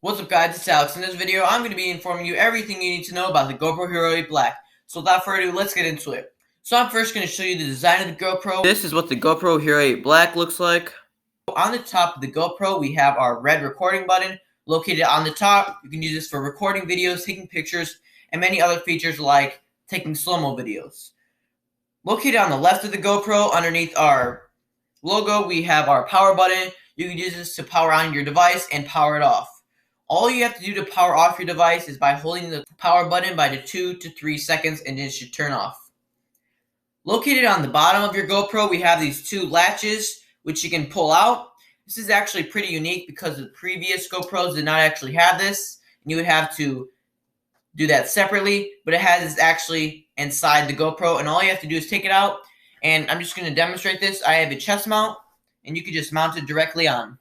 What's up guys, it's Alex. In this video, I'm going to be informing you everything you need to know about the GoPro Hero 8 Black. So without further ado, let's get into it. So I'm first going to show you the design of the GoPro. This is what the GoPro Hero 8 Black looks like. On the top of the GoPro, we have our red recording button located on the top. You can use this for recording videos, taking pictures, and many other features like taking slow-mo videos. Located on the left of the GoPro, underneath our logo, we have our power button. You can use this to power on your device and power it off. All you have to do to power off your device is by holding the power button by the 2 to 3 seconds and it should turn off. Located on the bottom of your GoPro, we have these two latches which you can pull out. This is actually pretty unique because the previous GoPros did not actually have this, and you would have to do that separately, but it has this actually inside the GoPro, and all you have to do is take it out, and I'm just going to demonstrate this. I have a chest mount, and you can just mount it directly on.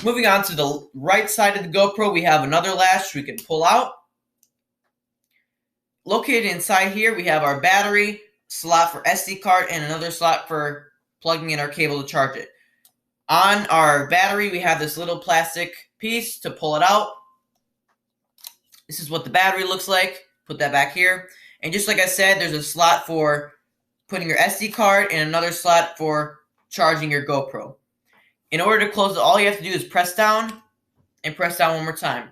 Moving on to the right side of the GoPro, we have another latch we can pull out. Located inside here, we have our battery, slot for SD card, and another slot for plugging in our cable to charge it. On our battery, we have this little plastic piece to pull it out. This is what the battery looks like. Put that back here. And just like I said, there's a slot for putting your SD card and another slot for charging your GoPro. In order to close it, all you have to do is press down and press down one more time.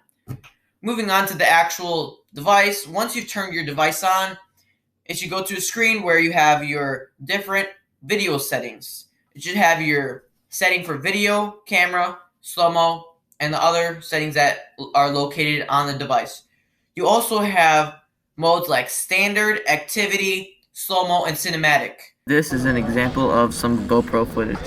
Moving on to the actual device, once you've turned your device on, it should go to a screen where you have your different video settings. It should have your setting for video, camera, slow-mo, and the other settings that are located on the device. You also have modes like standard, activity, slow-mo, and cinematic. This is an example of some GoPro footage.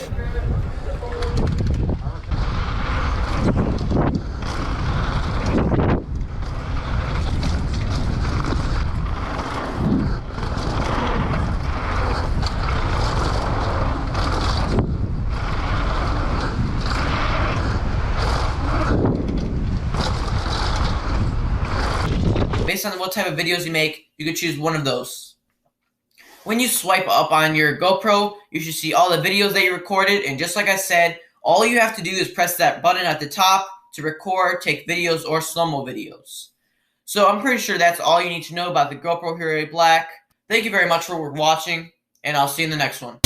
Based on what type of videos you make, you could choose one of those. When you swipe up on your GoPro, you should see all the videos that you recorded, and just like I said, all you have to do is press that button at the top to record, take videos, or slow-mo videos. So I'm pretty sure that's all you need to know about the GoPro Hero 8 Black. Thank you very much for watching, and I'll see you in the next one.